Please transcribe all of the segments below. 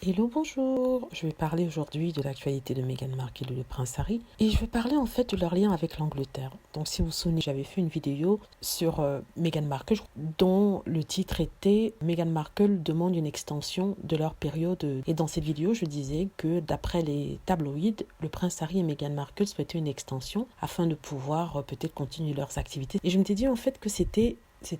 Hello, bonjour. Je vais parler aujourd'hui de l'actualité de Meghan Markle et le prince Harry. Et je vais parler en fait de leur lien avec l'Angleterre. Donc si vous vous souvenez, j'avais fait une vidéo sur Meghan Markle dont le titre était Meghan Markle demande une extension de leur période. Et dans cette vidéo, je disais que d'après les tabloïds, le prince Harry et Meghan Markle souhaitaient une extension afin de pouvoir peut-être continuer leurs activités. Et je m'étais dit en fait que c'était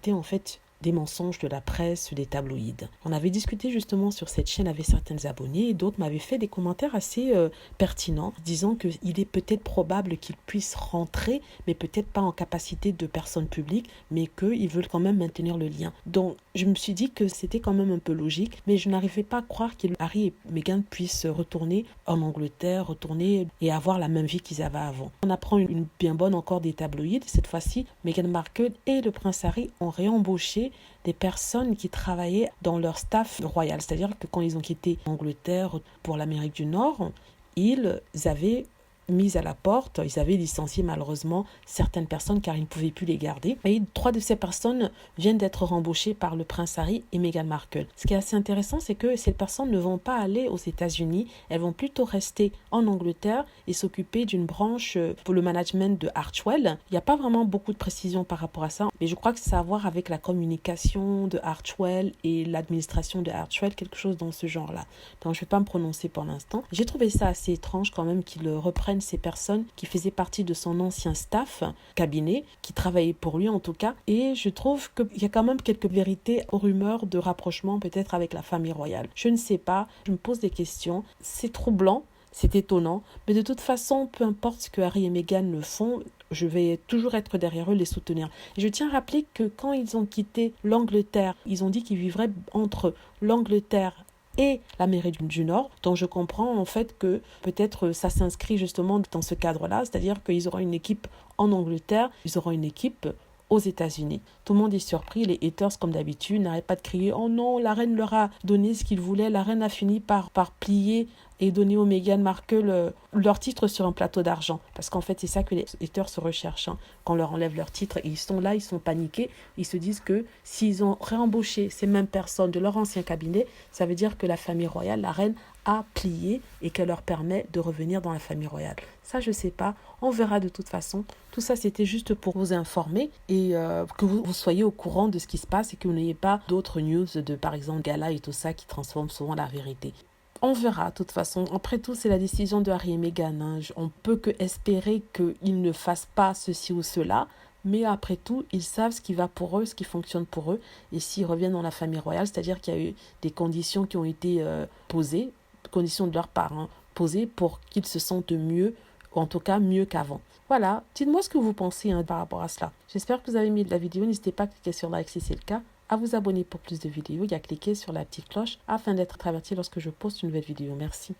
en fait des mensonges de la presse, des tabloïds. On avait discuté justement sur cette chaîne avec certains abonnés et d'autres m'avaient fait des commentaires assez pertinents, disant qu'il est peut-être probable qu'ils puissent rentrer, mais peut-être pas en capacité de personne publique, mais qu'ils veulent quand même maintenir le lien. Donc je me suis dit que c'était quand même un peu logique, mais je n'arrivais pas à croire que Harry et Meghan puissent retourner en Angleterre, retourner et avoir la même vie qu'ils avaient avant. On apprend une bien bonne encore des tabloïds. Cette fois-ci, Meghan Markle et le prince Harry ont réembauché des personnes qui travaillaient dans leur staff royal. C'est-à-dire que quand ils ont quitté l'Angleterre pour l'Amérique du Nord, ils avaient mis à la porte, ils avaient licencié malheureusement certaines personnes car ils ne pouvaient plus les garder. Et 3 de ces personnes viennent d'être rembauchées par le prince Harry et Meghan Markle. Ce qui est assez intéressant, c'est que ces personnes ne vont pas aller aux États-Unis, elles vont plutôt rester en Angleterre et s'occuper d'une branche pour le management de Archewell. Il n'y a pas vraiment beaucoup de précisions par rapport à ça, mais je crois que ça a à voir avec la communication de Archewell et l'administration de Archewell, quelque chose dans ce genre-là. Donc je ne vais pas me prononcer pour l'instant. J'ai trouvé ça assez étrange quand même qu'ils reprennent ces personnes qui faisaient partie de son ancien staff, cabinet, qui travaillaient pour lui en tout cas. Et je trouve qu'il y a quand même quelques vérités aux rumeurs de rapprochement peut-être avec la famille royale. Je ne sais pas, je me pose des questions. C'est troublant, c'est étonnant, mais de toute façon, peu importe ce que Harry et Meghan le font, je vais toujours être derrière eux, les soutenir. Et je tiens à rappeler que quand ils ont quitté l'Angleterre, ils ont dit qu'ils vivraient entre l'Angleterre et l'Amérique du Nord. Donc je comprends en fait que peut-être ça s'inscrit justement dans ce cadre-là, c'est-à-dire qu'ils auront une équipe en Angleterre, ils auront une équipe aux États-Unis. Tout le monde est surpris, les haters comme d'habitude n'arrêtent pas de crier « Oh non, la reine leur a donné ce qu'ils voulaient, la reine a fini par plier et donner aux Meghan Markle leur titre sur un plateau d'argent. » Parce qu'en fait, c'est ça que les haters se recherchent. Quand on leur enlève leur titre, ils sont là, ils sont paniqués. Ils se disent que s'ils ont réembauché ces mêmes personnes de leur ancien cabinet, ça veut dire que la famille royale, la reine, a plié et qu'elle leur permet de revenir dans la famille royale. Ça, je ne sais pas. On verra de toute façon. Tout ça, c'était juste pour vous informer et que vous soyez au courant de ce qui se passe et que vous n'ayez pas d'autres news de, par exemple, gala et tout ça qui transforment souvent la vérité. On verra, de toute façon. Après tout, c'est la décision de Harry et Meghan. On peut que espérer qu'ils ne fassent pas ceci ou cela. Mais après tout, ils savent ce qui va pour eux, ce qui fonctionne pour eux. Et s'ils reviennent dans la famille royale, c'est-à-dire qu'il y a eu des conditions qui ont été posées, conditions de leur part, posées pour qu'ils se sentent mieux, ou en tout cas mieux qu'avant. Voilà, dites-moi ce que vous pensez par rapport à cela. J'espère que vous avez aimé la vidéo. N'hésitez pas à cliquer sur like si c'est le cas, à vous abonner pour plus de vidéos et à cliquer sur la petite cloche afin d'être averti lorsque je poste une nouvelle vidéo. Merci.